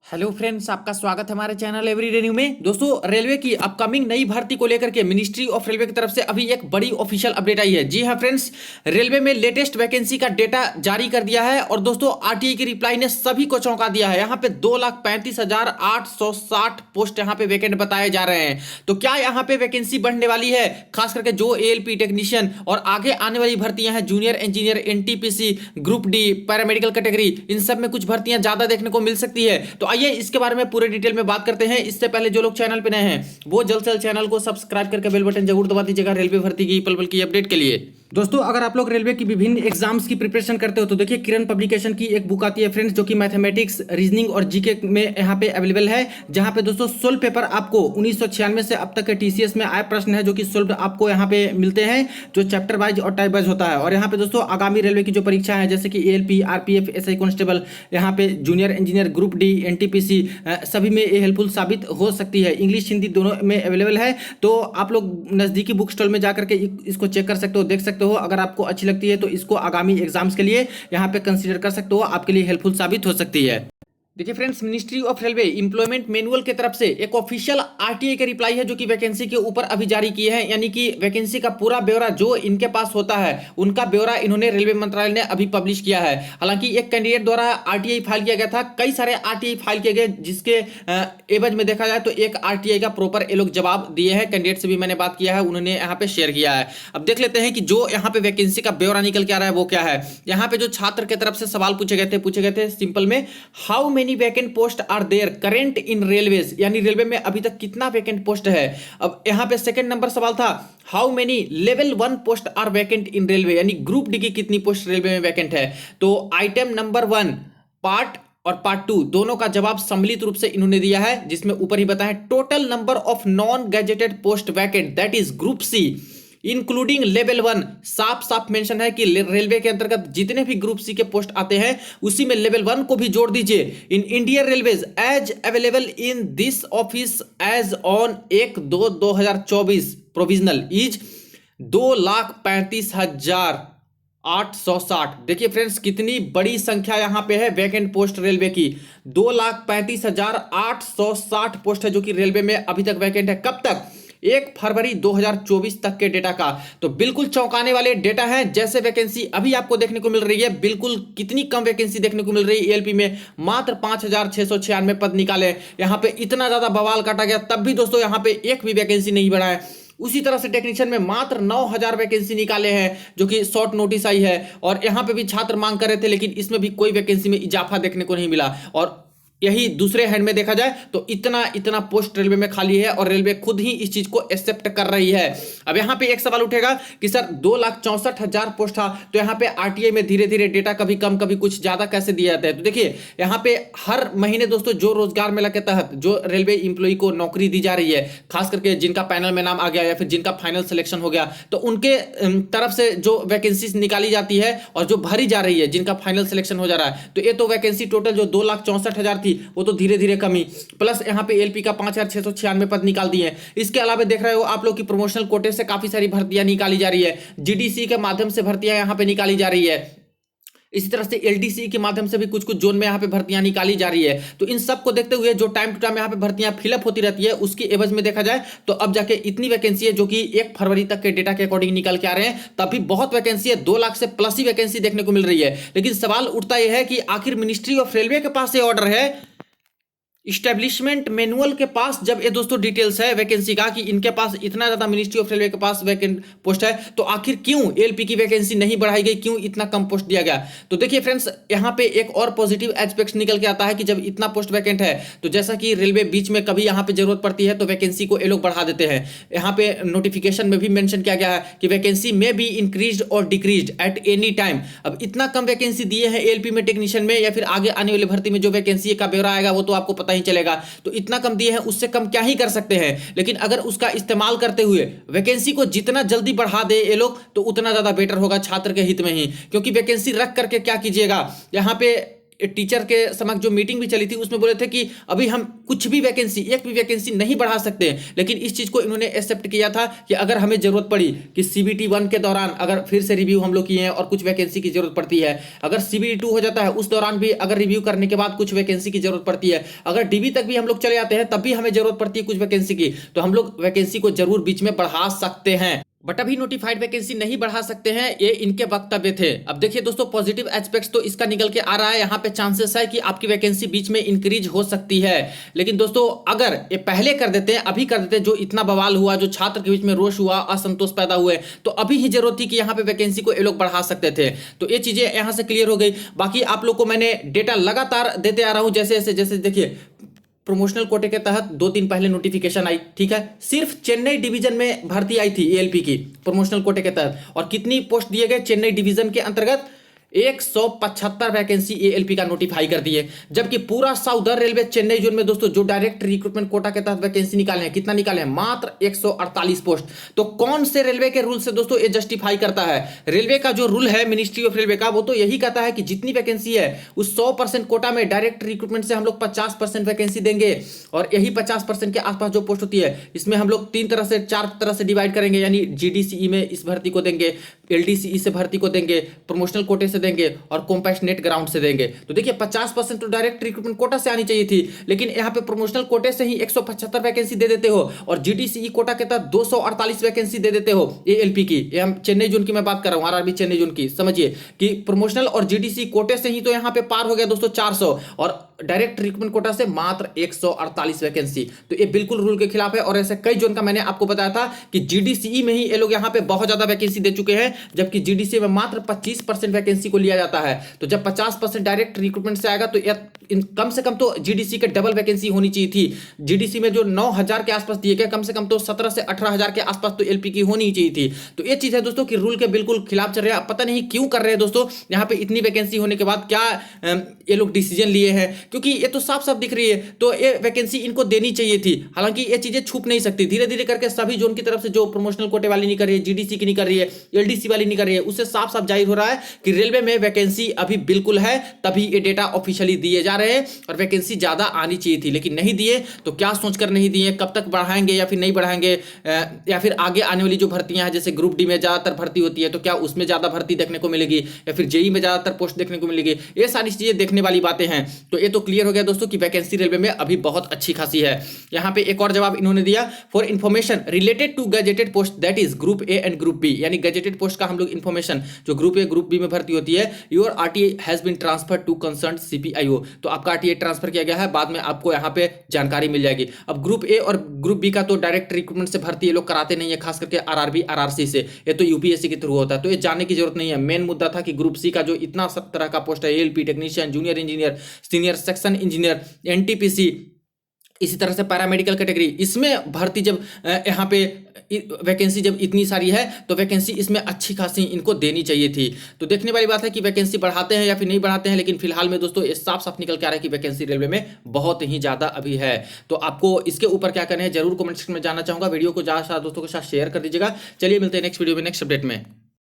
Hello friends, आपका स्वागत है हमारे चैनल एवरीडे न्यू में। दोस्तों, रेलवे की अपकमिंग नई भर्ती को लेकर के मिनिस्ट्री ऑफ रेलवे की तरफ से अभी एक बड़ी ऑफिशियल अपडेट आई है। जी हाँ फ्रेंड्स, रेलवे में लेटेस्ट वैकेंसी का डेटा जारी कर दिया है और दोस्तों आरटीआई की रिप्लाई ने सभी को चौंका दिया है। यहाँ पे 2,35,860 पोस्ट यहाँ पे वैकेंट बताए जा रहे हैं। तो क्या यहाँ पे वैकेंसी बढ़ने वाली है? खास करके जो एएलपी टेक्नीशियन और आगे आने वाली भर्तियां हैं, junior engineer, NTPC, group D, paramedical category, इन सब में कुछ भर्तियां ज्यादा देखने को मिल सकती है। तो आइए इसके बारे में पूरे डिटेल में बात करते हैं। इससे पहले जो लोग चैनल पे नए हैं वो जल्द से जल्द चैनल को सब्सक्राइब करके बेल बटन जरूर दबा दीजिएगा रेलवे भर्ती की पल पल की अपडेट के लिए। दोस्तों, अगर आप लोग रेलवे की विभिन्न एग्जाम्स की प्रिपरेशन करते हो तो देखिए, किरण पब्लिकेशन की एक बुक आती है फ्रेंड्स, जो कि मैथमेटिक्स, रीजनिंग और जीके में यहाँ पे अवेलेबल है। जहाँ पे दोस्तों 16 पेपर आपको 1996 से अब तक के टीसीएस में आए प्रश्न है जो कि सोल्व आपको यहाँ पे मिलते हैं, जो चैप्टर वाइज और टाइप वाइज होता है। और यहाँ पे दोस्तों आगामी रेलवे की जो परीक्षा है, जैसे कि एएलपी, आरपीएफ, एसआई कांस्टेबल, यहाँ पे junior engineer, group D, NTPC, सभी में ये हेल्पफुल साबित हो सकती है। इंग्लिश हिंदी दोनों में अवेलेबल है। तो आप लोग नजदीकी बुक स्टॉल में जाकर के इसको चेक कर सकते हो, देख सकते हो। अगर आपको अच्छी लगती है तो इसको आगामी एग्जाम्स के लिए यहाँ पे कंसीडर कर सकते हो, आपके लिए हेल्पफुल साबित हो सकती है। देखिए friends, ministry of railway employment manual की तरफ से एक ऑफिशियल आरटीआई का रिप्लाई है जो कि वैकेंसी के ऊपर अभी जारी किए हैं। यानी कि वैकेंसी का पूरा ब्यौरा जो इनके पास होता है उनका ब्यौरा इन्होंने रेलवे मंत्रालय ने अभी पब्लिश किया है। हालांकि एक कैंडिडेट द्वारा आरटीआई फाइल किया गया था, कई सारे आरटीआई फाइल किए गए, जिसके एवज में देखा जाए तो एक आरटीआई का प्रॉपर ये लोग जवाब दिए हैं। कैंडिडेट से भी मैंने बात किया है, उन्होंने यहाँ पे शेयर किया है। अब देख लेते हैं कि जो यहाँ पे वैकेंसी का ब्यौरा निकल के आ रहा है वो क्या है। यहाँ पे जो छात्र की तरफ से सवाल पूछे गए थे सिंपल में, how many vacant post are there current in railways, यानी रेलवे में अभी तक कितना वैकेंट पोस्ट है। अब यहाँ पे सेकंड नंबर सवाल था, how many level 1 post are vacant in railway, यानी ग्रुप डी की कितनी पोस्ट रेलवे में वैकेंट है। तो आइटम नंबर 1 पार्ट और पार्ट 2 दोनों का जवाब सम्मिलित रूप से इन्होंने दिया है, जिसमें ऊपर ही बताया total number of non gazetted post vacant that is group C including level 1। साफ साफ मेंशन है कि रेलवे के अंतर्गत जितने भी ग्रुप सी के पोस्ट आते हैं उसी में लेवल 1 को भी जोड़ दीजिए। In Indian railways as available in this office as on 1/2/2024 provisional is 2,35,860। देखिए फ्रेंड्स, कितनी बड़ी संख्या यहां पे है वैकेंट पोस्ट रेलवे की। 2,35,860 पोस्ट है जो कि रेलवे में अभी तक वैकेंट है। कब तक? 1 फरवरी 2024 तक के डेटा का। तो बिल्कुल चौंकाने वाले डेटा है। जैसे वैकेंसी अभी आपको देखने को मिल रही है, बिल्कुल कितनी कम वैकेंसी देखने को मिल रही है। एएलपी में मात्र 5,696 पद निकाले, यहां पे इतना ज्यादा बवाल काटा गया, तब भी दोस्तों यहां पे एक भी वैकेंसी नहीं बढ़ा है। उसी तरह से टेक्नीशियन में मात्र 9,000 वैकेंसी निकाले हैं, जो कि शॉर्ट नोटिस आई है। और यहां पे भी छात्र मांग कर रहे थे, लेकिन इसमें भी कोई वैकेंसी में इजाफा देखने को नहीं मिला। और यही दूसरे हैंड में देखा जाए तो इतना पोस्ट रेलवे में खाली है और रेलवे खुद ही इस चीज को एक्सेप्ट कर रही है। अब यहां पे एक सवाल उठेगा कि सर 2,64,000 पोस्ट था, तो यहां पे आरटीआई में धीरे धीरे डेटा कभी कम कभी कुछ ज्यादा कैसे दिया जाता है। तो देखिए, यहां पे हर महीने दोस्तों जो रोजगार मेला के तहत जो रेलवे इंप्लॉई को नौकरी दी जा रही है, खास करके जिनका पैनल में नाम आ गया या फिर जिनका फाइनल सिलेक्शन हो गया, तो उनके तरफ से जो वैकेंसी निकाली जाती है और जो भरी जा रही है, जिनका फाइनल सिलेक्शन हो जा रहा है, तो ये तो वैकेंसी टोटल जो 2,64,000 वो तो धीरे धीरे कमी, प्लस यहां पे एलपी का 5,696 पद निकाल दिए हैं। इसके अलावा देख रहे हो आप लोग की प्रमोशनल कोटे से काफी सारी भर्तियां निकाली जा रही है, जीडीसी के माध्यम से भर्तियां यहां पे निकाली जा रही है। इसी तरह से एलडीसी के माध्यम से भी कुछ कुछ जोन में यहाँ पे भर्तियां निकाली जा रही है। तो इन सब को देखते हुए जो टाइम टू टाइम यहाँ पे भर्तियां फिलअप होती रहती है, उसकी एवज में देखा जाए तो अब जाके इतनी वैकेंसी है जो कि 1 फरवरी तक के डेटा के अकॉर्डिंग निकल के आ रहे हैं, तब भी बहुत वैकेंसी है। 2 लाख से प्लस ही वैकेंसी देखने को मिल रही है। लेकिन सवाल उठता यह है कि आखिर मिनिस्ट्री ऑफ रेलवे के पास ये ऑर्डर है, इस्टेब्लिशमेंट मैनुअल के पास जब ये दोस्तों डिटेल्स है वैकेंसी का कि इनके पास इतना ज्यादा मिनिस्ट्री ऑफ रेलवे के पास वैकेंट पोस्ट है, तो आखिर क्यों एलपी की वैकेंसी नहीं बढ़ाई गई, क्यों इतना कम पोस्ट दिया गया। तो देखिए फ्रेंड्स, यहाँ पे एक और पॉजिटिव एस्पेक्ट निकल के आता है कि जब इतना पोस्ट वैकेंट है तो जैसा कि रेलवे बीच में कभी यहाँ पे जरूरत पड़ती है तो वैकेंसी को ये लोग बढ़ा देते हैं। यहाँ पे नोटिफिकेशन में भी मेंशन किया गया है कि वैकेंसी में बी इंक्रीज्ड और डिक्रीज्ड एट एनी टाइम। अब इतना कम वैकेंसी दिए हैं एलपी में टेक्नीशियन में, या फिर आगे आने वाली भर्ती में जो वैकेंसी का ब्यौरा आएगा वो तो आपको पता ही चलेगा। तो इतना कम दिए हैं, उससे कम क्या ही कर सकते हैं। लेकिन अगर उसका इस्तेमाल करते हुए वैकेंसी को जितना जल्दी बढ़ा दे ये लोग तो उतना ज्यादा बेटर होगा छात्र के हित में ही। क्योंकि वैकेंसी रख करके क्या कीजिएगा, यहाँ पे टीचर के समक्ष जो मीटिंग भी चली थी उसमें बोले थे कि अभी हम कुछ भी वैकेंसी, एक भी वैकेंसी नहीं बढ़ा सकते, लेकिन इस चीज को इन्होंने एक्सेप्ट किया था कि अगर हमें जरूरत पड़ी कि CBT 1 के दौरान अगर फिर से रिव्यू हम लोग किए हैं और कुछ वैकेंसी की जरूरत पड़ती है, अगर CBT 2 हो जाता है उस दौरान भी अगर रिव्यू करने के बाद कुछ वैकेंसी की जरूरत पड़ती है, अगर DB तक भी हम लोग चले आते हैं तब भी हमें जरूरत पड़ती है कुछ वैकेंसी की, तो हम लोग वैकेंसी को जरूर बीच में बढ़ा सकते हैं, बट अभी नोटिफाइड वैकेंसी नहीं बढ़ा सकते हैं। ये इनके वक्तव्य थे। अब देखिए दोस्तों, पॉजिटिव एस्पेक्ट्स तो इसका निकल के आ रहा है, यहाँ पे चांसेस है कि आपकी वैकेंसी बीच में इंक्रीज हो सकती है, लेकिन दोस्तों अगर ये पहले कर देते हैं, अभी कर देते हैं, जो इतना बवाल हुआ, जो छात्र के बीच में रोष हुआ, असंतोष पैदा हुए, तो अभी ही जरूरत थी कि यहाँ पे वैकेंसी को ये लोग बढ़ा सकते थे। तो ये चीजें यहाँ से क्लियर हो गई। बाकी आप लोग को मैंने डेटा लगातार देते आ रहा हूँ, जैसे देखिए प्रमोशनल कोटे के तहत 2 दिन पहले नोटिफिकेशन आई, ठीक है, सिर्फ चेन्नई डिवीजन में भर्ती आई थी ALP की प्रमोशनल कोटे के तहत, और कितनी पोस्ट दिए गए चेन्नई डिवीजन के अंतर्गत 175 वैकेंसी ALP का नोटिफाई कर दिए, जबकि पूरा साउदर्न रेलवे चेन्नई जोन में दोस्तों जो डायरेक्ट रिक्रूटमेंट कोटा के तहत वैकेंसी निकाले हैं, कितना निकाले हैं, मात्र 148 पोस्ट। तो कौन से रेलवे के रूल से दोस्तों ये जस्टिफाई करता है? रेलवे का जो रूल है मिनिस्ट्री ऑफ रेलवे का, वो तो यही कहता है कि जितनी वैकेंसी है उस 100% कोटा में डायरेक्ट रिक्रूटमेंट से हम लोग 50% वैकेंसी देंगे, और यही 50% के आसपास जो पोस्ट होती है इसमें हम लोग 4 तरह से डिवाइड करेंगे, यानी GDCE में इस भर्ती को देंगे, LDCE से भर्ती को देंगे, प्रमोशनल कोटे से देंगे और कॉम्पैशनेट ग्राउंड से देंगे। तो देखिए 50% तो डायरेक्ट रिक्रूटमेंट कोटा से आनी चाहिए थी, लेकिन यहाँ पे प्रमोशनल कोटे से ही 175 वैकेंसी दे देते हो, और GDCE कोटा के तहत 248 वैकेंसी दे देते हो ALP की। ये हम चेन्नई जोन की मैं बात कर रहा हूँ, RRB चेन्नई जोन की। समझिए कि प्रमोशनल और GDCE कोटे से ही तो यहाँ पे पार हो गया दोस्तों 400, और डायरेक्ट रिक्रूटमेंट कोटा से मात्र 148 वैकेंसी। तो ये बिल्कुल रूल के खिलाफ है, और ऐसे कई जोन का मैंने आपको बताया था कि GDCE में ही ये लोग यहाँ पे बहुत ज्यादा वैकेंसी दे चुके हैं, जबकि GDCE में मात्र 25% वैकेंसी को लिया जाता है। तो जब 50% डायरेक्ट रिक्रूटमेंट से आएगा तो कम से कम तो GDCE के डबल वैकेंसी होनी चाहिए थी। GDCE में जो 9,000 के आसपास दिए गए, कम से कम तो 17 से 18,000 के आसपास तो LP की होनी चाहिए थी। तो ये चीज है दोस्तों कि रूल के बिल्कुल खिलाफ चल रहा है। पता नहीं क्यों कर रहे हैं दोस्तों, यहाँ पे इतनी वैकेंसी होने के बाद क्या ये लोग डिसीजन लिए हैं, क्योंकि ये तो साफ साफ दिख रही है, तो ये वैकेंसी इनको देनी चाहिए थी। हालांकि ये चीजें छुप नहीं सकती, धीरे धीरे करके सभी जोन की तरफ से जो प्रमोशनल कोटे वाली नहीं कर रही है, GDC की नहीं कर रही है, LDC वाली नहीं कर रही है, उससे साफ साफ जाहिर हो रहा है कि रेलवे में वैकेंसी अभी बिल्कुल है, तभी ये डेटा ऑफिशियली दिए जा रहे हैं। और वैकेंसी ज्यादा आनी चाहिए थी, लेकिन नहीं दिए, तो क्या सोचकर नहीं दिए, कब तक बढ़ाएंगे या फिर नहीं बढ़ाएंगे, या फिर आगे आने वाली जो भर्तियां हैं, जैसे ग्रुप डी में ज्यादातर भर्ती होती है, तो क्या उसमें ज्यादा भर्ती देखने को मिलेगी, या फिर JEE में ज्यादातर पोस्ट देखने को मिलेगी, ये सारी चीजें देखने वाली बातें हैं। तो ये तो क्लियर हो गया दोस्तों कि वैकेंसी रेलवे में अभी बहुत अच्छी खासी है। यहाँ पे एक और जवाब इन्होंने दिया, for information related to gazetted post that is group A and group B, यानी गजेटेड पोस्ट का हम लोग इन्फॉर्मेशन जो ग्रुप A ग्रुप B में भर्ती होती है, your RTA has been transferred to concern CPIO, तो आपका RTA ट्रांसफर किया गया है, बाद में आपको यहाँ पे जानकारी मिल जाएगी। अब ग्रुप A और ग्रुप B का तो डायरेक्ट रिक्रूटमेंट से भर्ती ये लोग कराते नहीं है, खास करके RRB RRC से, ये तो UPSC के थ्रू होता है, तो ये जानने की जरूरत नहीं है। मेन मुद्दा था कि ग्रुप C का जो इतना सब तरह का पोस्ट है, ALP technician, junior engineer, senior section engineer, NTPC, इसी तरह से पैरामेडिकल कैटेगरी, इसमें भर्ती जब यहाँ पे वैकेंसी जब इतनी सारी है, तो वैकेंसी इसमें अच्छी खासी इनको देनी चाहिए थी। तो देखने वाली बात है कि वैकेंसी बढ़ाते हैं या फिर नहीं बढ़ाते हैं, लेकिन फिलहाल में दोस्तों ये साफ साफ निकल के आ रहा है कि वैकेंसी रेलवे में बहुत ही ज्यादा अभी है। तो आपको इसके ऊपर क्या करना है जरूर कमेंट सेक्शन में जानना चाहूंगा। वीडियो को ज्यादा दोस्तों के साथ शेयर कर दीजिएगा। चलिए मिलते हैं नेक्स्ट वीडियो में, नेक्स्ट अपडेट में।